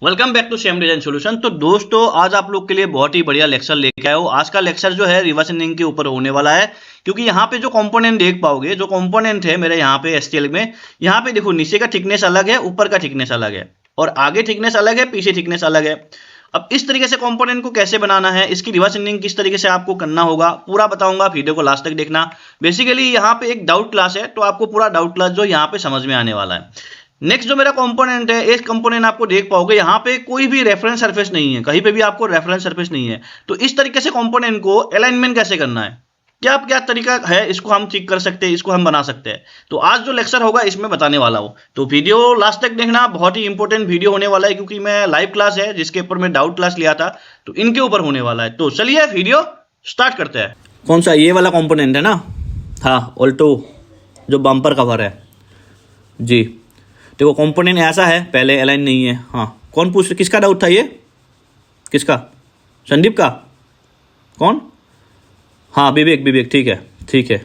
Welcome back to same design solution. तो दोस्तों आज आप लोग के लिए बहुत ही बढ़िया लेक्चर लेके आया हूँ। आज का लेक्चर जो है रिवर्स इंजीनियरिंग के ऊपर होने वाला है, क्योंकि यहाँ पे जो कंपोनेंट देख पाओगे, जो कंपोनेंट है मेरे यहाँ पे एसटीएल में, यहाँ पे देखो नीचे का थिकनेस अलग है, ऊपर का थिकनेस अलग है, और आगे थिकनेस अलग है, पीछे थिकनेस अलग है। अब इस तरीके से कंपोनेंट को कैसे बनाना है, इसकी रिवर्स इंजीनियरिंग किस तरीके से आपको करना होगा, पूरा बताऊंगा। वीडियो को लास्ट तक देखना। बेसिकली यहाँ पे एक डाउट क्लास है, तो आपको पूरा डाउट क्लास जो यहाँ पे समझ में आने वाला है। नेक्स्ट जो मेरा कंपोनेंट है, एक कंपोनेंट आपको देख पाओगे यहाँ पे कोई भी रेफरेंस सरफेस नहीं है, कहीं पे भी आपको रेफरेंस सरफेस नहीं है। तो इस तरीके से कंपोनेंट को अलाइनमेंट कैसे करना है, क्या तरीका है, इसको हम ठीक कर सकते हैं, इसको हम बना सकते हैं। तो आज जो लेक्चर होगा इसमें बताने वाला हूँ, तो वीडियो लास्ट तक देखना। बहुत ही इंपॉर्टेंट वीडियो होने वाला है, क्योंकि मैं लाइव क्लास है जिसके ऊपर मैं डाउट क्लास लिया था, तो इनके ऊपर होने वाला है। तो चलिए वीडियो स्टार्ट करते हैं। कौन सा, ये वाला कंपोनेंट है ना? हाँ, ऑल्टो जो बम्पर कवर है जी। देखो कंपोनेंट ऐसा है, पहले अलाइन नहीं है। हाँ, कौन पूछ, किसका डाउट था ये? किसका? संदीप का? कौन? हाँ, विवेक। ठीक है,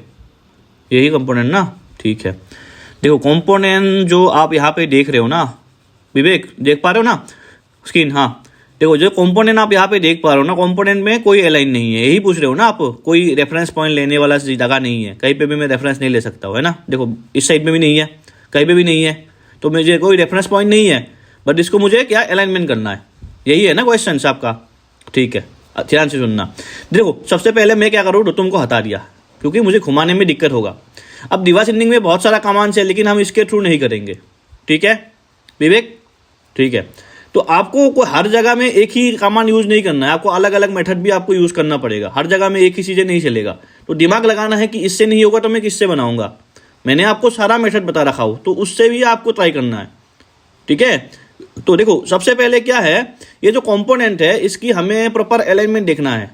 यही कंपोनेंट ना? ठीक है। देखो कंपोनेंट जो आप यहाँ पे देख रहे हो ना, विवेक देख पा रहे हो ना स्क्रीन? हाँ, देखो जो कंपोनेंट आप यहाँ पे देख पा रहे हो ना, कंपोनेंट में कोई अलाइन नहीं है, यही पूछ रहे हो ना आप? कोई रेफरेंस पॉइंट लेने वाला जगह नहीं है, कहीं पे भी मैं रेफरेंस नहीं ले सकता हूँ, है ना? देखो इस साइड में भी नहीं है, कहीं पे भी नहीं है, तो मुझे कोई रेफरेंस पॉइंट नहीं है, बट इसको मुझे क्या अलाइनमेंट करना है, यही है ना क्वेश्चन आपका? ठीक है, ध्यान से सुनना। देखो सबसे पहले मैं क्या करूँ, तुम को हटा दिया, क्योंकि मुझे घुमाने में दिक्कत होगा। अब रिवर्स इंजीनियरिंग में बहुत सारा कमांड्स है, लेकिन हम इसके थ्रू नहीं करेंगे, ठीक है विवेक? ठीक है। तो आपको हर जगह में एक ही कमांड यूज नहीं करना है, आपको अलग अलग मेथड भी आपको यूज करना पड़ेगा। हर जगह में एक ही चीजें नहीं चलेगा, तो दिमाग लगाना है कि इससे नहीं होगा तो मैं किससे बनाऊंगा। मैंने आपको सारा मेथड बता रखा हो, तो उससे भी आपको ट्राई करना है, ठीक है? तो देखो सबसे पहले क्या है, ये जो कंपोनेंट है इसकी हमें प्रॉपर अलाइनमेंट देखना है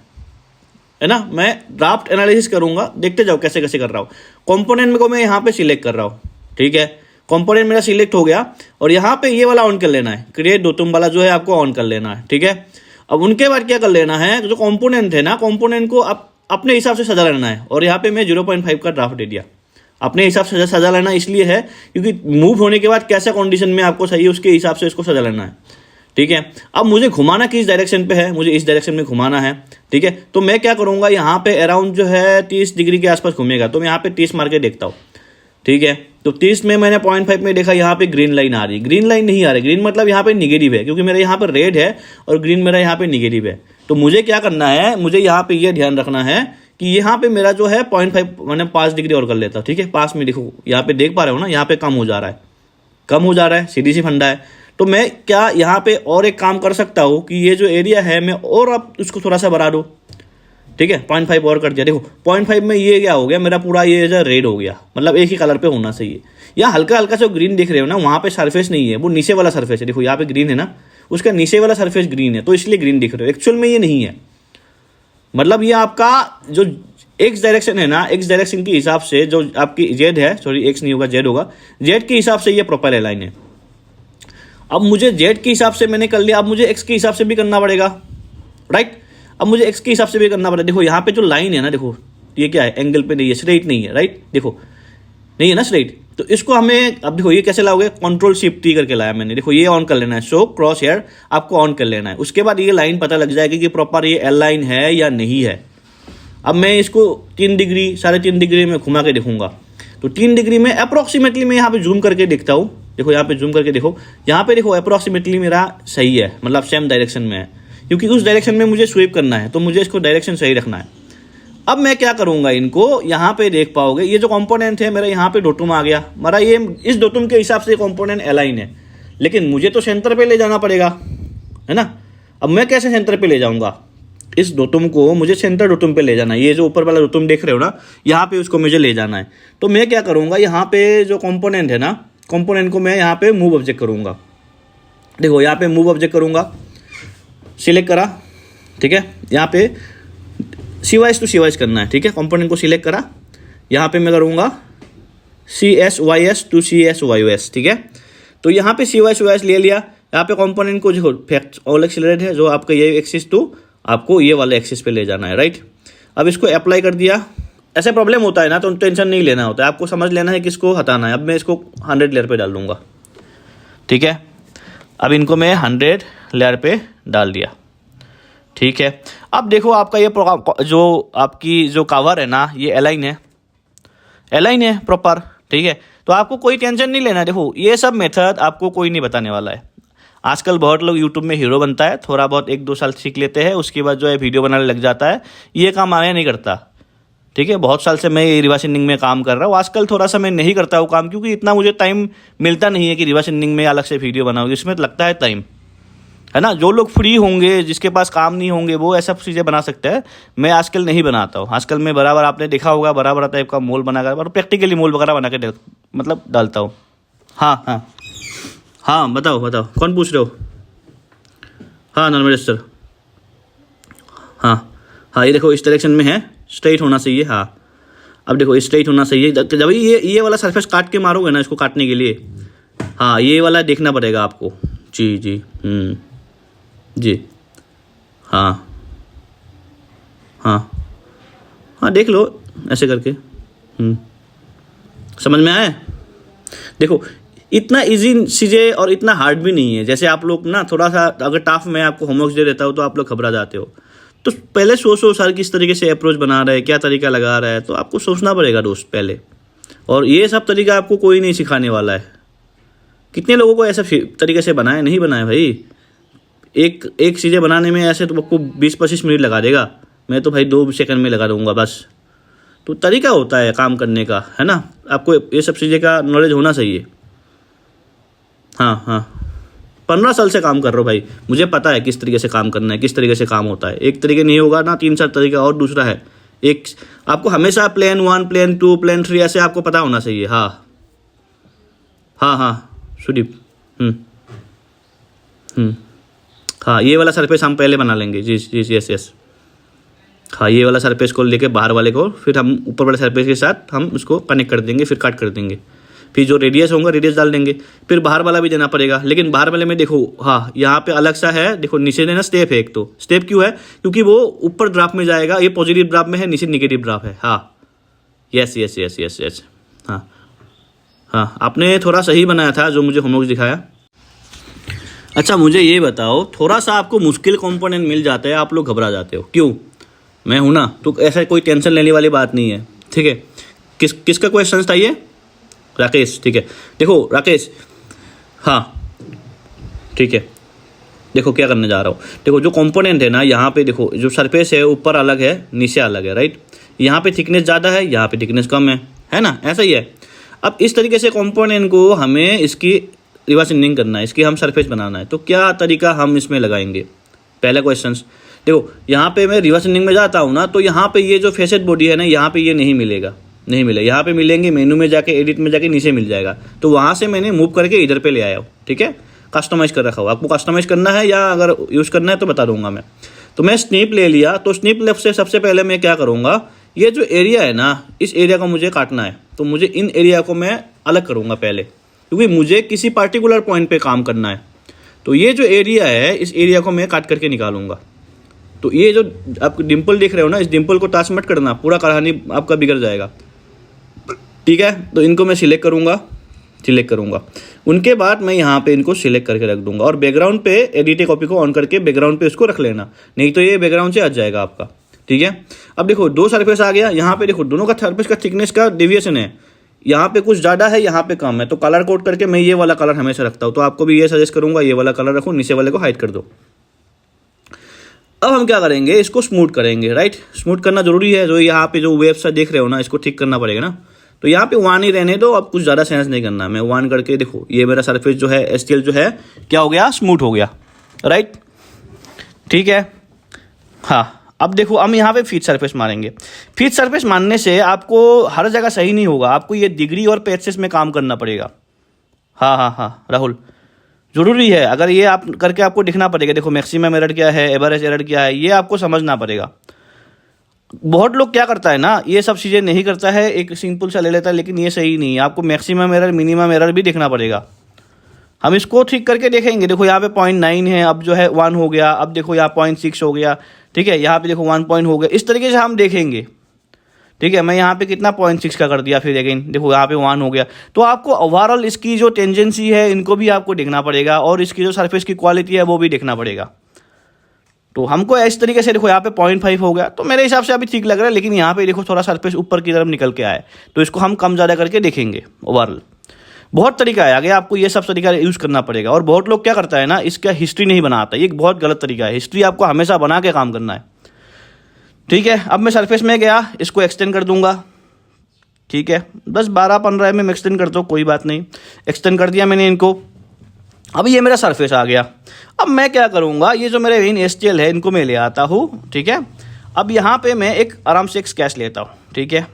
ना? मैं ड्राफ्ट एनालिसिस करूंगा, देखते जाओ कैसे कैसे कर रहा हूँ। कंपोनेंट को मैं यहाँ पे सिलेक्ट कर रहा हूँ, ठीक है? कंपोनेंट मेरा सिलेक्ट हो गया, और यहाँ पे ये वाला ऑन कर लेना है, क्रिएट दोतुम वाला जो है आपको ऑन कर लेना है, ठीक है? अब उनके बाद क्या कर लेना है, जो कंपोनेंट है ना, कंपोनेंट को अपने हिसाब से सजा लेना है। और यहाँ पे मैं 0.5 का ड्राफ्ट दे दिया। अपने हिसाब से सजा लेना इसलिए है क्योंकि मूव होने के बाद कैसा कंडीशन में आपको चाहिए उसके हिसाब से इसको सजा लेना है, ठीक है? अब मुझे घुमाना किस डायरेक्शन पे है, मुझे इस डायरेक्शन में घुमाना है, ठीक है? तो मैं क्या करूंगा, यहाँ पे अराउंड जो है 30 डिग्री के आसपास घूमेगा, तो मैं यहाँ पे 30 मार के देखता हूँ, ठीक है? तो 30 में मैंने 0.5 में देखा, यहाँ पे ग्रीन लाइन आ रही, ग्रीन लाइन नहीं आ रही, ग्रीन मतलब यहाँ पे निगेटिव है, क्योंकि मेरा यहाँ पे रेड है और ग्रीन मेरा यहाँ पे निगेटिव है। तो मुझे क्या करना है, मुझे यहाँ पे ये ध्यान रखना है कि यहाँ पे मेरा जो है 0.5 मैंने 5 डिग्री और कर लेता हूँ, ठीक है? पास में देखो यहाँ पे देख पा रहे हो ना, यहाँ पे कम हो जा रहा है, सीधी सी फंडा है। तो मैं क्या यहाँ पे और एक काम कर सकता हूँ कि ये जो एरिया है मैं और अब उसको थोड़ा सा बढ़ा दूँ, ठीक है? 0.5 और कर दिया। देखो 0.5 में ये क्या हो गया, मेरा पूरा ये जो रेड हो गया, मतलब एक ही कलर पे होना चाहिए। यहाँ हल्का हल्का सा ग्रीन दिख रहे हो ना, वहाँ पे सरफेस नहीं है, वो नीचे वाला सरफेस है। देखो यहाँ पे ग्रीन है ना, उसका नीचे वाला सरफेस ग्रीन है, तो इसलिए ग्रीन दिख रहे हो। एक्चुअल में ये नहीं है, मतलब ये आपका जो एक्स डायरेक्शन है ना, एक्स डायरेक्शन के हिसाब से जो आपकी जेड है, सॉरी एक्स नहीं होगा जेड होगा, जेड के हिसाब से ये प्रॉपर अलाइन है। अब मुझे जेड के हिसाब से मैंने कर लिया, अब मुझे एक्स के हिसाब से भी करना पड़ेगा, राइट? अब मुझे एक्स के हिसाब से भी करना पड़ेगा। देखो यहाँ पे जो लाइन है ना, देखो ये क्या है, एंगल पे नहीं है, स्ट्रेट नहीं है, राइट? देखो नहीं है ना स्ट्रेट, तो इसको हमें, अब देखो ये कैसे लाओगे, कंट्रोल शिफ्ट टी करके लाया मैंने। देखो ये ऑन कर लेना है, शो क्रॉस हेयर आपको ऑन कर लेना है। उसके बाद ये लाइन पता लग जाएगी कि प्रॉपर ये एल लाइन है या नहीं है। अब मैं इसको 3 डिग्री 3.5 डिग्री में घुमा के देखूंगा, तो 3 डिग्री में अप्रोक्सीमेटली मैं यहाँ पे जूम करके देखता हूँ। देखो यहाँ पे जूम करके देखो, यहाँ पे देखो अप्रोक्सीमेटली मेरा सही है, मतलब सेम डायरेक्शन में है, क्योंकि उस डायरेक्शन में मुझे स्वीप करना है, तो मुझे इसको डायरेक्शन सही रखना है। अब मैं क्या करूंगा, इनको यहाँ पे देख पाओगे, ये जो कंपोनेंट है मेरा यहाँ पे डोटुम आ गया, मेरा ये इस डोटुम के हिसाब से कंपोनेंट अलाइन है, लेकिन मुझे तो सेंटर पे ले जाना पड़ेगा, है ना? अब मैं कैसे सेंटर पे ले जाऊंगा, इस डोटुम को मुझे सेंटर डोटुम पे ले जाना है। ये जो ऊपर वाला डोटुम देख रहे हो ना, यहाँ पे उसको मुझे ले जाना है। तो मैं क्या करूंगा, यहाँ पे जो कंपोनेंट है ना, कंपोनेंट को मैं यहाँ पे मूव ऑब्जेक्ट करूंगा। देखो यहाँ पे मूव ऑब्जेक्ट करूंगा, सिलेक्ट करा, ठीक है? यहाँ पे CYS टू CYS करना है, ठीक है? कंपोनेंट को सिलेक्ट करा, यहाँ पे मैं करूँगा CSYS टू CSYS, ठीक है? तो यहाँ पे CYS ले लिया। यहाँ पे कंपोनेंट को जो फैक्ट ऑल एक्सिलरेट है, जो आपका ये एक्सिस टू आपको ये वाले एक्सिस पे ले जाना है, राइट? अब इसको अप्लाई कर दिया। ऐसे प्रॉब्लम होता है ना, तो टेंशन नहीं लेना होता है, आपको समझ लेना है किसको हटाना है। अब मैं इसको 100 लेयर पे डाल दूंगा, ठीक है? अब इनको मैं 100 लेयर पे डाल दिया, ठीक है। अब देखो आपका ये जो आपकी जो कवर है ना, ये अलाइन है प्रॉपर, ठीक है। तो आपको कोई टेंशन नहीं लेना। देखो ये सब मेथड आपको कोई नहीं बताने वाला है। आजकल बहुत लोग यूट्यूब में हीरो बनता है, थोड़ा बहुत 1-2 साल सीख लेते हैं, उसके बाद जो है वीडियो बनाने लग जाता है। ये काम आया नहीं करता, ठीक है। बहुत साल से मैं रिवर्स इंडिंग में काम कर रहा हूँ। आजकल थोड़ा सा मैं नहीं करता हूँ काम, क्योंकि इतना मुझे टाइम मिलता नहीं है कि रिवर्स इंडिंग में अलग से वीडियो बनाऊँ, इसमें लगता है टाइम, है ना। जो लोग फ्री होंगे, जिसके पास काम नहीं होंगे, वो ऐसा चीज़ें बना सकते हैं। मैं आजकल नहीं बनाता हूँ। आजकल मैं बराबर, आपने देखा होगा, बराबर टाइप का मोल बनाकर और प्रैक्टिकली मोल वगैरह बना के मतलब डालता हूँ। हाँ बताओ कौन पूछ रहे हो? हाँ नॉर्मल सर। हाँ ये देखो इस डायरेक्शन में है, स्ट्रेट होना चाहिए। हाँ अब देखो स्ट्रेट होना चाहिए। जब ये वाला सरफेस काट के मारोगे ना, इसको काटने के लिए, हाँ ये वाला देखना पड़ेगा आपको। जी जी हाँ देख लो ऐसे करके। समझ में आया? देखो इतना इजी चीज़ें और इतना हार्ड भी नहीं है। जैसे आप लोग ना थोड़ा सा अगर टाफ मैं आपको होमवर्क दे देता हूँ तो आप लोग घबरा जाते हो। तो पहले सोचो सर किस तरीके से अप्रोच बना रहा है, क्या तरीका लगा रहा है, तो आपको सोचना पड़ेगा दोस्त पहले। और ये सब तरीका आपको कोई नहीं सिखाने वाला है। कितने लोगों को ऐसा तरीके से बनाया नहीं बनाया भाई। एक चीज़ें बनाने में ऐसे तो आपको 20-25 मिनट लगा देगा, मैं तो भाई 2 सेकंड में लगा दूंगा बस। तो तरीका होता है काम करने का, है ना। आपको ये सब चीज़ें का नॉलेज होना चाहिए। हाँ 15 साल से काम कर रहा हूँ भाई, मुझे पता है किस तरीके से काम करना है, किस तरीके से काम होता है। एक तरीके नहीं होगा ना, 3-4 तरीका। और दूसरा है एक, आपको हमेशा प्लान 1, प्लान 2, प्लान 3 ऐसे आपको पता होना चाहिए। हाँ सुदीप। हाँ ये वाला सरफेस हम पहले बना लेंगे। जी यस। हाँ ये वाला सरफेस को लेके बाहर वाले को, फिर हम ऊपर वाले सरफेस के साथ हम उसको कनेक्ट कर देंगे, फिर कट कर देंगे। फिर जो रेडियस होगा रेडियस डाल देंगे, फिर बाहर वाला भी देना पड़ेगा। लेकिन बाहर वाले में देखो, हाँ यहाँ पे अलग सा है। देखो नीचे ना स्टेप है एक, तो स्टेप क्यों है? क्योंकि वो ऊपर ड्राफ्ट में जाएगा, ये पॉजिटिव ड्राफ्ट में है, नीचे निगेटिव ड्राफ्ट है। हाँ यस। हाँ आपने थोड़ा सही बनाया था जो मुझे होमवर्क दिखाया। अच्छा मुझे ये बताओ, थोड़ा सा आपको मुश्किल कंपोनेंट मिल जाता है, आप लोग घबरा जाते हो क्यों? मैं हूं ना, तो ऐसा कोई टेंशन लेने वाली बात नहीं है, ठीक है। किसका क्वेश्चन था ये? राकेश, ठीक है। देखो राकेश, हाँ ठीक है। देखो क्या करने जा रहा हूँ। देखो जो कंपोनेंट है ना, यहाँ पे देखो जो सरफेस है ऊपर अलग है, नीचे अलग है, राइट। यहाँ पे थिकनेस ज़्यादा है, यहाँ पे थिकनेस कम है ना, ऐसा ही है। अब इस तरीके से कंपोनेंट को हमें इसकी रिवर्स इंडिंग करना है, इसकी हम सरफेस बनाना है। तो क्या तरीका हम इसमें लगाएंगे? पहला क्वेश्चन देखो, यहाँ पे मैं रिवर्स इंडिंग में जाता हूँ ना, तो यहाँ पे ये जो फेसेट बॉडी है ना, यहाँ पे ये नहीं मिलेगा। यहाँ पे मिलेंगे मेनू में जाके, एडिट में जाके नीचे मिल जाएगा। तो वहाँ से मैंने मूव करके इधर पे ले आया हूँ, ठीक है। कस्टमाइज कर रखा हूँ। आपको कस्टमाइज करना है या अगर यूज़ करना है तो बता दूंगा मैं। तो मैं स्निप ले लिया, तो स्निप लेफ्ट से सबसे पहले मैं क्या करूँगा, ये जो एरिया है ना, इस एरिया को मुझे काटना है। तो मुझे इन एरिया को मैं अलग करूँगा पहले, क्योंकि मुझे किसी पार्टिकुलर पॉइंट पे काम करना है। तो ये जो एरिया है, इस एरिया को मैं काट करके निकालूंगा। तो ये जो आप डिम्पल देख रहे हो ना, इस डिम्पल को टच मत करना, पूरा कहानी आपका बिगड़ जाएगा, ठीक है। तो इनको मैं सिलेक्ट करूंगा। उनके बाद मैं यहाँ पे इनको सिलेक्ट करके रख दूंगा, और बैकग्राउंड पे एडिट कॉपी को ऑन करके बैकग्राउंड पे इसको रख लेना, नहीं तो ये बैकग्राउंड से हट जाएगा आपका, ठीक है। अब देखो 2 सरफेस आ गया। यहाँ पे देखो दोनों का सरफेस का थिकनेस का डेविएशन है, यहाँ पे कुछ ज़्यादा है, यहाँ पे कम है। तो कलर कोड करके मैं ये वाला कलर हमेशा रखता हूँ। तो आपको भी ये सजेस्ट करूँगा, ये वाला कलर रखो, नीचे वाले को हाइड कर दो। अब हम क्या करेंगे, इसको स्मूथ करेंगे, राइट। स्मूथ करना जरूरी है। जो यहाँ पे जो वेव सा देख रहे हो ना, इसको ठीक करना पड़ेगा ना। तो यहाँ पे 1 ही रहने दो, अब कुछ ज़्यादा सेंस नहीं करना। मैं 1 करके देखो, ये मेरा सरफेस जो है STL जो है क्या हो गया, स्मूथ हो गया, राइट, ठीक है। हाँ अब देखो हम यहाँ पे फीट सरफेस मारेंगे। फीट सरफेस मारने से आपको हर जगह सही नहीं होगा, आपको ये डिग्री और पैचेस में काम करना पड़ेगा। हाँ राहुल, जरूरी है। अगर ये आप करके आपको दिखना पड़ेगा। देखो मैक्सिमम एरर क्या है, एवरेज एरर क्या है, ये आपको समझना पड़ेगा। बहुत लोग क्या करता है ना, ये सब चीज़ें नहीं करता है, एक सिंपल सा ले लेता है, लेकिन ये सही नहीं है। आपको मैक्सिमम एरर, मिनिमम एरर भी देखना पड़ेगा। हम इसको ठीक करके देखेंगे। देखो यहाँ पे 0.9 है, अब जो है 1 हो गया। अब देखो यहाँ 0.6 हो गया, ठीक है। यहाँ पे देखो 1 पॉइंट हो गया। इस तरीके से हम देखेंगे, ठीक है, मैं यहाँ पे कितना 0.6 का कर दिया, फिर अगेन देखो यहाँ पे 1 हो गया। तो आपको ओवरऑल इसकी जो टेंजेंसी है इनको भी आपको देखना पड़ेगा और इसकी जो सरफेस की क्वालिटी है वो भी देखना पड़ेगा। तो हमको इस तरीके से देखो यहाँ पे 0.5 हो गया, तो मेरे हिसाब से अभी ठीक लग रहा है। लेकिन यहाँ पे देखो थोड़ा सरफेस ऊपर की तरफ निकल के आए, तो इसको हम कम ज़्यादा करके देखेंगे। ओवरऑल बहुत तरीका है, आगे आपको ये सब तरीका यूज़ करना पड़ेगा। और बहुत लोग क्या करता है ना, इसका हिस्ट्री नहीं बनाता, ये एक बहुत गलत तरीका है। हिस्ट्री आपको हमेशा बना के काम करना है। ठीक है, अब मैं सरफेस में गया, इसको एक्सटेंड कर दूंगा। ठीक है, बस 12-15 mm एक्सटेंड करता हूँ, कोई बात नहीं। एक्सटेंड कर दिया मैंने इनको। अब ये मेरा सरफेस आ गया। अब मैं क्या करूँगा, ये जो मेरे मेन STL है इनको मैं ले आता हूँ। ठीक है, अब यहाँ पे मैं एक आराम से एक स्केच लेता हूँ। ठीक है,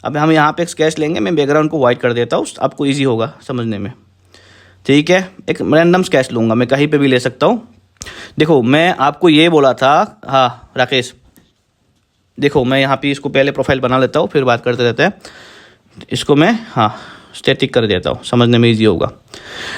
अब हम यहाँ पे एक स्केच लेंगे, मैं बैकग्राउंड को वाइट कर देता हूँ, आपको ईजी होगा समझने में। ठीक है, एक रैंडम स्केच लूँगा, मैं कहीं पर भी ले सकता हूँ। देखो मैं आपको ये बोला था, हाँ राकेश, देखो मैं यहाँ पे इसको पहले प्रोफाइल बना लेता हूँ, फिर बात करते रहते हैं। इसको मैं स्टैटिक कर देता हूँ, समझने में इजी होगा।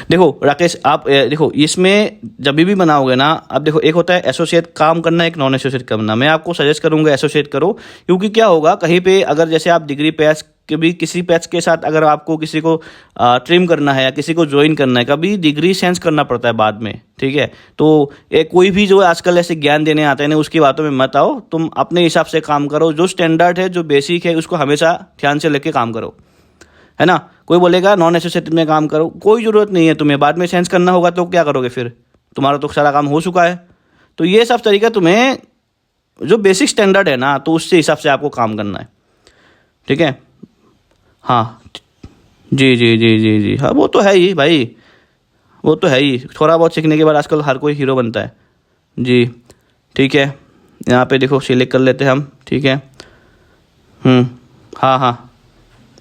देखो राकेश, आप देखो इसमें जब भी बनाओगे ना, अब देखो एक होता है एसोसिएट काम करना, एक नॉन एसोसिएट करना। मैं आपको सजेस्ट करूँगा एसोसिएट करो, क्योंकि क्या होगा कहीं पे अगर जैसे आप डिग्री पैच के भी किसी पैच के साथ अगर आपको किसी को ट्रिम करना है या किसी को ज्वाइन करना है, कभी डिग्री सेंस करना पड़ता है बाद में। ठीक है, तो कोई भी जो आजकल ऐसे ज्ञान देने आते हैं ना, उसकी बातों में मत आओ, तुम अपने हिसाब से काम करो। जो स्टैंडर्ड है, जो बेसिक है, उसको हमेशा ध्यान से लेके काम करो, है ना। कोई बोलेगा नॉन एसोसिएटेड में काम करो, कोई ज़रूरत नहीं है तुम्हें। बाद में सेंस करना होगा तो क्या करोगे फिर, तुम्हारा तो सारा काम हो चुका है। तो ये सब तरीका तुम्हें जो बेसिक स्टैंडर्ड है ना, तो उससे हिसाब से आपको काम करना है। ठीक है, हाँ जी जी जी जी जी, हाँ वो तो है ही भाई, वो तो है ही। थोड़ा बहुत सीखने के बाद आजकल हर कोई हीरो बनता है जी। ठीक है, यहाँ पे देखो सिलेक्ट कर लेते हैं हम। ठीक है, हाँ हाँ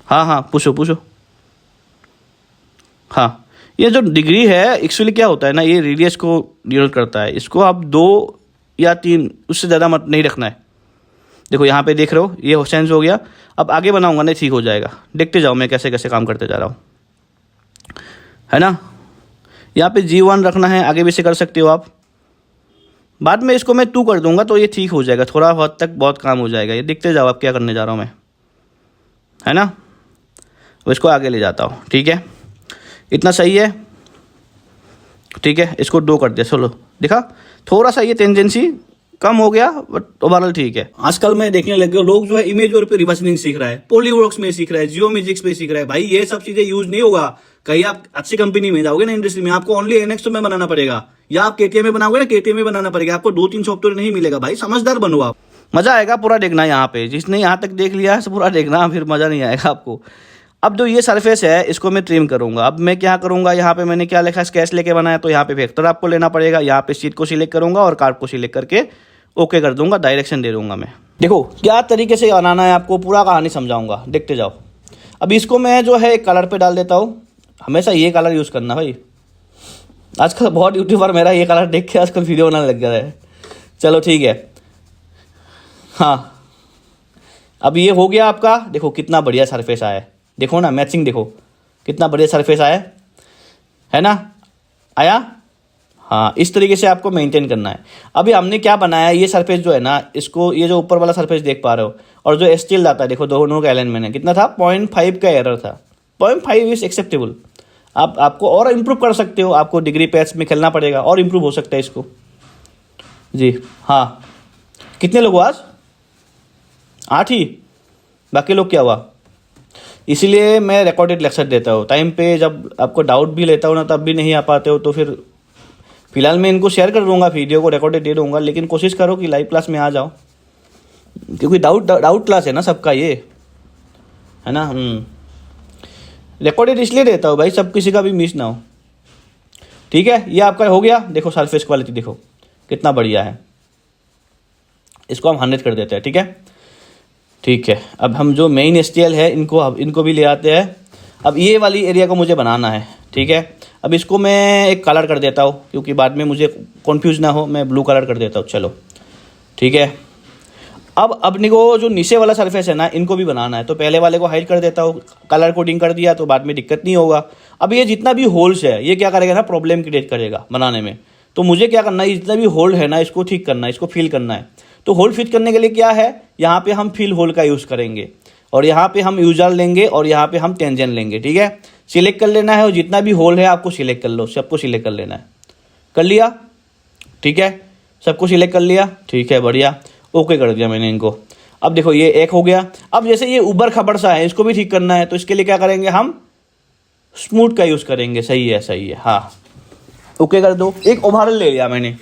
हाँ हाँ, पूछो। हाँ, ये जो डिग्री है एक्चुअली क्या होता है ना, ये रेडियस को डिनोट करता है। इसको आप 2 या 3 उससे ज़्यादा मत नहीं रखना है। देखो यहाँ पे देख रहे हो, ये सेंस हो गया। अब आगे बनाऊंगा ना, ठीक हो जाएगा। देखते जाओ मैं कैसे कैसे काम करते जा रहा हूँ, है ना। यहाँ पे G1 रखना है, आगे भी से कर सकते हो आप। बाद में इसको मैं 2 कर दूंगा तो ये ठीक हो जाएगा, थोड़ा हद तक बहुत काम हो जाएगा। ये देखते जाओ आप क्या करने जा रहा हूँ मैं, है ना। अब इसको आगे ले जाता हूँ। ठीक है, इतना सही है। ठीक है, इसको 2 कर दिया, चलो दिखा, थोड़ा सा ये टेंजेंसी कम हो गया, बट ओवरऑल ठीक है। आजकल मैं देखने लग गया लोग जो है इमेज और पे रिवर्सनिंग सीख रहा है, पॉलीवर्क्स में सीख रहा है, जियो म्यूजिक्स पे सीख रहा है। भाई ये सब चीजें यूज नहीं होगा। कहीं आप अच्छी कंपनी में जाओगे ना, इंडस्ट्री में, आपको ओनली NX में बनाना पड़ेगा, या आप KTM में बनाओगे ना, KTM में बनाना पड़ेगा। आपको 2-3 सॉफ्टवेयर नहीं मिलेगा भाई, समझदार बनो आप। मजा आएगा, पूरा देखना यहाँ पे। जिसने यहाँ तक देख लिया है पूरा देखना, फिर मजा नहीं आएगा आपको। अब जो ये सरफेस है इसको मैं ट्रिम करूंगा। अब मैं क्या करूंगा, यहाँ पे मैंने क्या लिखा, स्केच लेके बनाया, तो यहाँ पे वेक्टर आपको लेना पड़ेगा। यहाँ पे शीट को सिलेक्ट करूंगा और कार्ड को सिलेक्ट करके ओके कर दूंगा, डायरेक्शन दे दूंगा मैं। देखो क्या तरीके से बनाना है, आपको पूरा कहानी समझाऊंगा, देखते जाओ। अब इसको मैं जो है एक कलर पे डाल देता हूँ। हमेशा ये कलर यूज़ करना भाई। आजकल बहुत यूट्यूबर मेरा ये कलर देख के आजकल वीडियो बनाने लग गया है। चलो ठीक है, हाँ अब ये हो गया आपका। देखो कितना बढ़िया सरफेस आया है, देखो ना मैचिंग, देखो कितना बढ़िया सरफेस आया है ना, आया। हाँ, इस तरीके से आपको मेंटेन करना है। अभी हमने क्या बनाया, ये सरफेस जो है ना, इसको ये जो ऊपर वाला सरफेस देख पा रहे हो, और जो STL आता है, देखो दोनों का अलाइनमेंट है, कितना था 0.5 का एरर था। 0.5 इज एक्सेप्टेबल। आपको और इम्प्रूव कर सकते हो, आपको डिग्री पैच में खेलना पड़ेगा और इम्प्रूव हो सकता है इसको जी। हाँ, कितने लोग हो आज? 8 ही, बाकी लोग क्या हुआ? इसीलिए मैं रिकॉर्डेड लेक्चर देता हूँ टाइम पे। जब आपको डाउट भी लेता हूँ ना, तब भी नहीं आ पाते हो, तो फिर फिलहाल मैं इनको शेयर कर दूंगा, वीडियो को रिकॉर्डेड दे दूंगा। लेकिन कोशिश करो कि लाइव क्लास में आ जाओ, क्योंकि डाउट क्लास है ना सबका, ये है ना। रिकॉर्डेड इसलिए देता हूँ भाई, सब किसी का भी मिस ना हो। ठीक है, ये आपका हो गया। देखो सरफेस क्वालिटी देखो कितना बढ़िया है। इसको हम 100 कर देते हैं। ठीक है, ठीक है। अब हम जो मेन STL है इनको भी ले आते हैं। अब ये वाली एरिया को मुझे बनाना है। ठीक है, अब इसको मैं एक कलर कर देता हूँ, क्योंकि बाद में मुझे कन्फ्यूज ना हो, मैं ब्लू कलर कर देता हूँ। चलो ठीक है। अब अपने को जो नीचे वाला सरफेस है ना, इनको भी बनाना है, तो पहले वाले को हाइड कर देता हूँ। कलर कोडिंग कर दिया तो बाद में दिक्कत नहीं होगा। अब ये जितना भी होल्स है, ये क्या करेगा ना, प्रॉब्लम क्रिएट करेगा बनाने में। तो मुझे क्या करना है, जितना भी होल है ना, इसको ठीक करना है, इसको फिल करना है। तो होल फिट करने के लिए क्या है, यहाँ पे हम फिल होल का यूज़ करेंगे और यहाँ पे हम यूजर लेंगे और यहाँ पे हम टेंजेंट लेंगे। ठीक है, सिलेक्ट कर लेना है और जितना भी होल है आपको सिलेक्ट कर लो, सबको सिलेक्ट कर लेना है। कर लिया, ठीक है, सबको सिलेक्ट कर लिया, ठीक है, बढ़िया, ओके कर दिया मैंने इनको। अब देखो ये एक हो गया। अब जैसे ये ऊबर खबर सा है, इसको भी ठीक करना है, तो इसके लिए क्या करेंगे, हम स्मूथ का यूज़ करेंगे। सही है, सही है, हाँ, ओके कर दो। एक ओवरऑल ले लिया मैंने,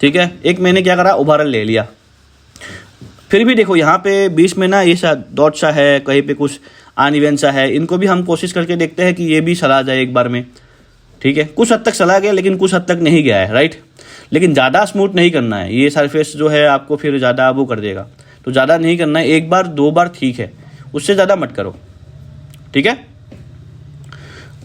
ठीक है, एक मैंने क्या करा, ओवरऑल ले लिया। फिर भी देखो यहाँ पे बीच में ना ये सा डॉट सा है, कहीं पे कुछ अनइवन सा है, इनको भी हम कोशिश करके देखते हैं कि ये भी चला जाए एक बार में। ठीक है, कुछ हद तक चला गया लेकिन कुछ हद तक नहीं गया है, राइट। लेकिन ज़्यादा स्मूथ नहीं करना है, ये सरफेस जो है आपको फिर ज़्यादा वो कर देगा, तो ज़्यादा नहीं करना है, एक बार दो बार ठीक है, उससे ज़्यादा मत करो। ठीक है,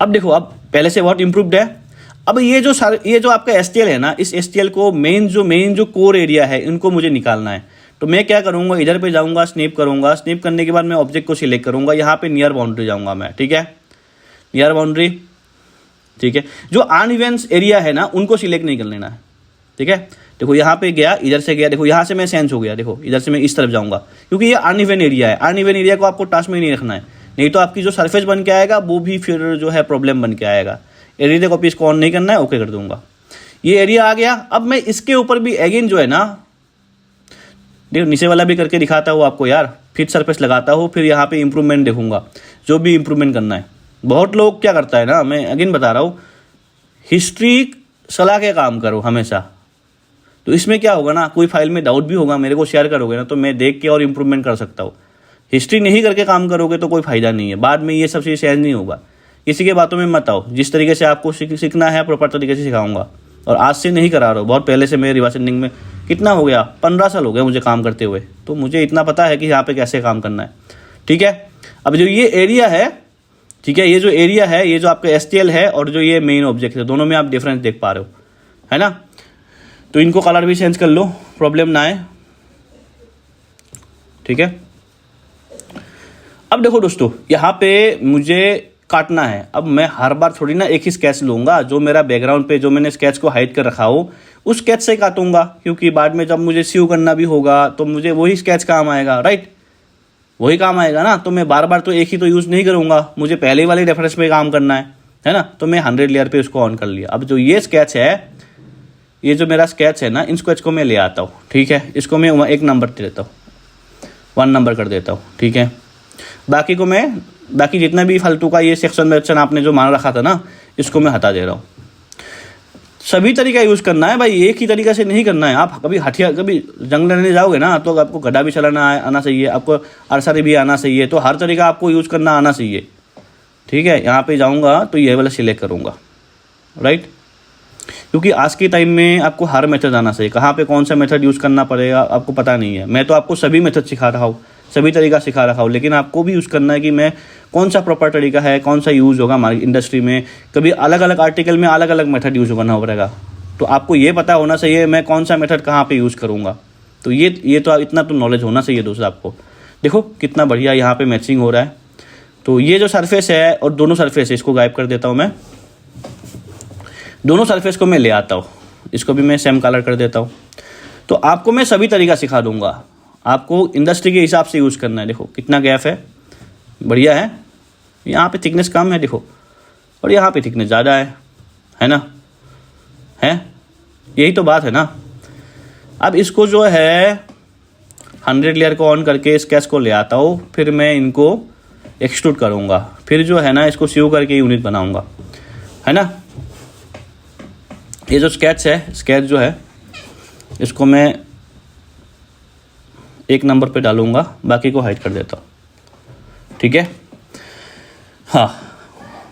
अब देखो अब पहले से बहुत इम्प्रूव्ड है। अब ये जो आपका STL है ना, इस STL को मेन जो कोर एरिया है, इनको मुझे निकालना है। तो मैं क्या करूँगा, इधर पे जाऊँगा, स्नैप करूँगा, स्नैप करने के बाद मैं ऑब्जेक्ट को सिलेक्ट करूँगा, यहाँ पे नियर बाउंड्री जाऊँगा मैं। ठीक है, नियर बाउंड्री, ठीक है, जो अनइवन एरिया है ना उनको सिलेक्ट नहीं कर लेना है। ठीक है, देखो यहाँ पे गया, इधर से गया, देखो यहाँ से मैं सेंस हो गया, देखो इधर से मैं इस तरफ जाऊँगा, क्योंकि ये अनइवन एरिया है। अनइवन एरिया को आपको टास्क में नहीं रखना है, नहीं तो आपकी जो सरफेस बन के आएगा वो भी फिर जो है प्रॉब्लम बन के आएगा। एरिया कॉपी इसको ऑन नहीं करना है, ओके कर दूंगा। ये एरिया आ गया। अब मैं इसके ऊपर भी अगेन जो है ना, देखो नीचे वाला भी करके दिखाता हूँ आपको यार, फिट सरफेस लगाता हूँ, फिर यहाँ पे इम्प्रूवमेंट देखूंगा, जो भी इम्प्रूवमेंट करना है। बहुत लोग क्या करता है ना, मैं अगेन बता रहा हूँ, हिस्ट्री सलाह के काम करो हमेशा। तो इसमें क्या होगा ना, कोई फाइल में डाउट भी होगा, मेरे को शेयर करोगे ना, तो मैं देख के और इम्प्रूवमेंट कर सकता हूँ। हिस्ट्री नहीं करके काम करोगे तो कोई फायदा नहीं है, बाद में ये सब चीज़ शेयर नहीं होगा। किसी के बातों में मत आओ, जिस तरीके से आपको सीखना है प्रॉपर तरीके से सिखाऊंगा। और आज से नहीं करा रहा हूँ, बहुत पहले से मेरे रिवर्स एंडिंग में कितना हो गया, 15 साल हो गए मुझे काम करते हुए, तो मुझे इतना पता है कि यहाँ पे कैसे काम करना है। ठीक है, अब जो ये एरिया है, ठीक है, ये जो एरिया है, ये जो आपका STL है और जो ये मेन ऑब्जेक्ट है, दोनों में आप डिफरेंस देख पा रहे हो, है ना। तो इनको कलर भी चेंज कर लो, प्रॉब्लम ना आए। ठीक है, अब देखो दोस्तों, यहाँ पे मुझे काटना है। अब मैं हर बार थोड़ी ना एक ही स्केच लूँगा, जो मेरा बैकग्राउंड पे जो मैंने स्केच को हाइड कर रखा हो उस स्केच से काटूंगा, क्योंकि बाद में जब मुझे सीव करना भी होगा तो मुझे वही स्केच काम आएगा, राइट, वही काम आएगा ना। तो मैं बार बार तो एक ही तो यूज़ नहीं करूँगा, मुझे पहले वाले रेफरेंस पे काम करना है ना। तो मैं 100 लेयर पे उसको ऑन कर लिया। अब जो ये स्केच है, ये जो मेरा स्केच है ना, इन स्केच को मैं ले आता हूँ। ठीक है, इसको मैं 1 नंबर दे देता हूँ, 1 नंबर कर देता हूँ। ठीक है, बाकी जितना भी फालतू का ये सेक्शन आपने जो मान रखा था ना, इसको मैं हटा दे रहा हूँ। सभी तरीका यूज़ करना है भाई, एक ही तरीका से नहीं करना है। आप कभी जंग लड़ने जाओगे ना, तो आपको गदा भी चलाना आना चाहिए, आपको अरसारी भी आना चाहिए, तो हर तरीका आपको यूज़ करना आना चाहिए। ठीक है, यहाँ पे जाऊँगा तो ये वाला सिलेक्ट करूँगा, राइट, क्योंकि आज के टाइम में आपको हर मेथड आना चाहिए। कहाँ पे कौन सा मेथड यूज़ करना पड़ेगा आपको पता नहीं है। मैं तो आपको सभी मेथड सिखा रहा हूँ, सभी तरीका सिखा रखा हूँ, लेकिन आपको भी यूज़ करना है कि मैं कौन सा प्रॉपर तरीका है, कौन सा यूज़ होगा हमारी इंडस्ट्री में। कभी अलग अलग आर्टिकल में अलग अलग मेथड यूज़ करना पड़ेगा, तो आपको ये पता होना चाहिए मैं कौन सा मेथड कहाँ पे यूज़ करूँगा। तो ये तो इतना तो नॉलेज होना चाहिए दोस्तों आपको। देखो कितना बढ़िया यहाँ पे मैचिंग हो रहा है। तो ये जो सरफेस है और दोनों सरफेस है, इसको गायब कर देता हूँ मैं। दोनों सरफेस को मैं ले आता हूँ, इसको भी मैं सेम कलर कर देता हूँ। तो आपको मैं सभी तरीका सिखा दूँगा, आपको इंडस्ट्री के हिसाब से यूज़ करना है। देखो कितना गैप है, बढ़िया है। यहाँ पे थिकनेस कम है देखो, और यहाँ पे थिकनेस ज़्यादा है ना, है, यही तो बात है ना। अब इसको जो है 100 लेयर को ऑन करके स्केच को ले आता हूँ, फिर मैं इनको एक्सट्रूड करूँगा, फिर जो है ना इसको सीव करके यूनिट बनाऊँगा, है ना। ये जो स्केच जो है इसको मैं 1 नंबर पे डालूंगा, बाकी को हाइड कर देता हूँ। ठीक है, हाँ,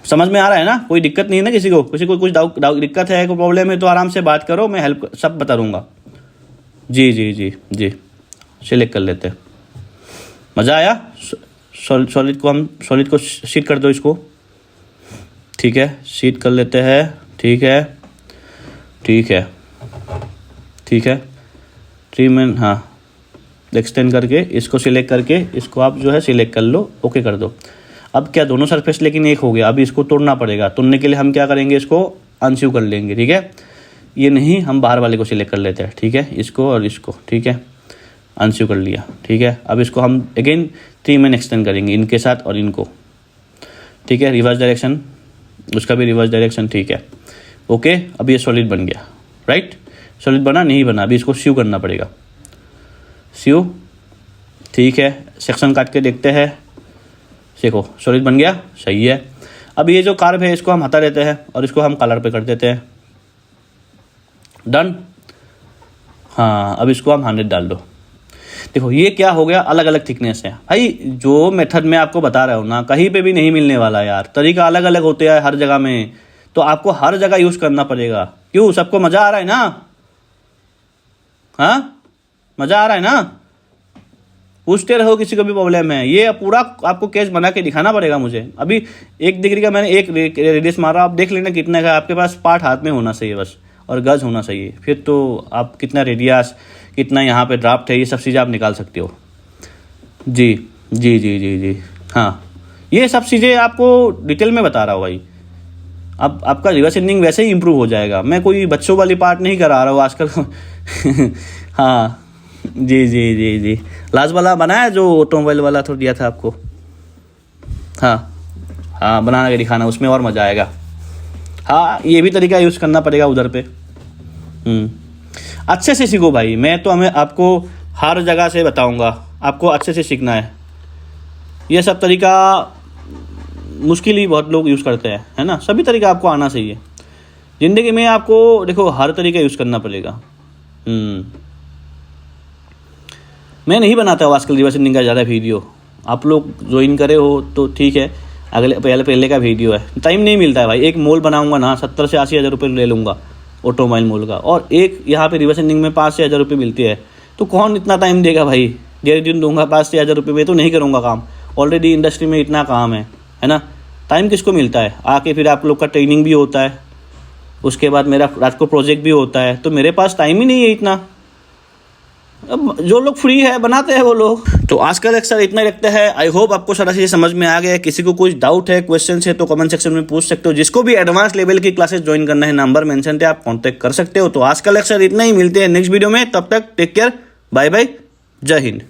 समझ में आ रहा है ना, कोई दिक्कत नहीं है ना। किसी को कुछ डाउट दिक्कत है, कोई प्रॉब्लम है तो आराम से बात करो, मैं हेल्प सब बता दूंगा। जी सिलेक्ट कर लेते हैं। मज़ा आया। सॉलिड को शीट कर दो इसको। ठीक है, शीट कर लेते हैं। ठीक है ट्रीमेंट, हाँ, एक्सटेंड करके इसको सिलेक्ट करके इसको आप जो है सिलेक्ट कर लो, ओके कर दो। अब क्या दोनों सरफेस लेकिन एक हो गया, अभी इसको तोड़ना पड़ेगा। तोड़ने के लिए हम क्या करेंगे, इसको अनसीव कर लेंगे। ठीक है, ये नहीं, हम बाहर वाले को सिलेक्ट कर लेते हैं। ठीक है, इसको और इसको। ठीक है, आंसर कर लिया, ठीक है। अब इसको हम अगेन 3 में एक्सटेंड करेंगे, इनके साथ और इनको, ठीक है। रिवर्स डायरेक्शन, उसका भी रिवर्स डायरेक्शन, ठीक है, ओके। अब ये सॉलिड बन गया, राइट। सॉलिड बना नहीं बना, अभी इसको स्यू करना पड़ेगा, स्यू, ठीक है। सेक्शन काट के देखते हैं, देखो सॉलिड बन गया, सही है। अब ये जो कार्व है इसको हम हटा देते हैं और इसको हम कलर पे कर देते हैं, डन। हाँ, अब इसको हम 100 डाल दो। देखो ये क्या हो गया, अलग अलग थिकनेस है भाई। जो मेथड मैं आपको बता रहा हूँ ना, कहीं पे भी नहीं मिलने वाला यार, तरीका अलग अलग होते हैं हर जगह में, तो आपको हर जगह यूज़ करना पड़ेगा। क्यों, सबको मज़ा आ रहा है ना? हाँ, मज़ा आ रहा है ना? पूछते रहो, किसी को भी प्रॉब्लम है, ये पूरा आपको केस बना के दिखाना पड़ेगा मुझे। अभी 1 डिग्री का मैंने एक रेडियस मारा, आप देख लेना कितना का, आपके पास पार्ट हाथ में होना चाहिए बस, और गज होना चाहिए, फिर तो आप कितना रेडियस, कितना यहाँ पे ड्राफ्ट है, ये सब चीज़ें आप निकाल सकते हो। जी जी जी जी जी, हाँ, ये सब चीज़ें आपको डिटेल में बता रहा हूँ भाई। अब आपका रिवर्स एंडिंग वैसे ही इम्प्रूव हो जाएगा, मैं कोई बच्चों वाली पार्ट नहीं करा रहा हूँ आजकल। हाँ जी जी जी जी, लास्ट वाला बनाया जो ऑटोमोबाइल वाला तो दिया था आपको, हाँ हाँ, बना के दिखाना, उसमें और मज़ा आएगा। हाँ, ये भी तरीका यूज़ करना पड़ेगा उधर पे। अच्छे से सीखो भाई, मैं तो हमें आपको हर जगह से बताऊंगा, आपको अच्छे से सीखना है। ये सब तरीका मुश्किल ही बहुत लोग यूज़ करते हैं, है ना। सभी तरीका आपको आना चाहिए ज़िंदगी में, आपको देखो हर तरीका यूज़ करना पड़ेगा। मैं नहीं बनाता हूँ आजकल रिवर्स एंडिंग का ज़्यादा वीडियो, आप लोग ज्वाइन करे हो तो ठीक है, अगले पहले का वीडियो है, टाइम नहीं मिलता है भाई। एक मोल बनाऊंगा ना 70 से 80 हज़ार रुपये ले लूँगा ऑटोमोबाइल मोल का, और एक यहाँ पे रिवर्स एंडिंग में 5 से 1000 रुपये मिलती है, तो कौन इतना टाइम देगा भाई? डेढ़ दिन दूंगा 5 से 1000 रुपये में, तो नहीं करूँगा काम। ऑलरेडी इंडस्ट्री में इतना काम है ना। टाइम किसको मिलता है? आके फिर आप लोग का ट्रेनिंग भी होता है, उसके बाद मेरा रात को प्रोजेक्ट भी होता है, तो मेरे पास टाइम ही नहीं है इतना। अब जो लोग फ्री है बनाते हैं वो लोग। तो आज का लेक्चर इतना ही रखते हैं। आई होप आपको सारा चीज़ समझ में आ गया है। किसी को कुछ डाउट है, क्वेश्चन है, तो कमेंट सेक्शन में पूछ सकते हो। जिसको भी एडवांस लेवल की क्लासेस ज्वाइन करना है, नंबर मेंशन थे, आप कांटेक्ट कर सकते हो। तो आज का लेक्चर इतना ही, मिलते हैं नेक्स्ट वीडियो में, तब तक टेक केयर, बाय बाय, जय हिंद।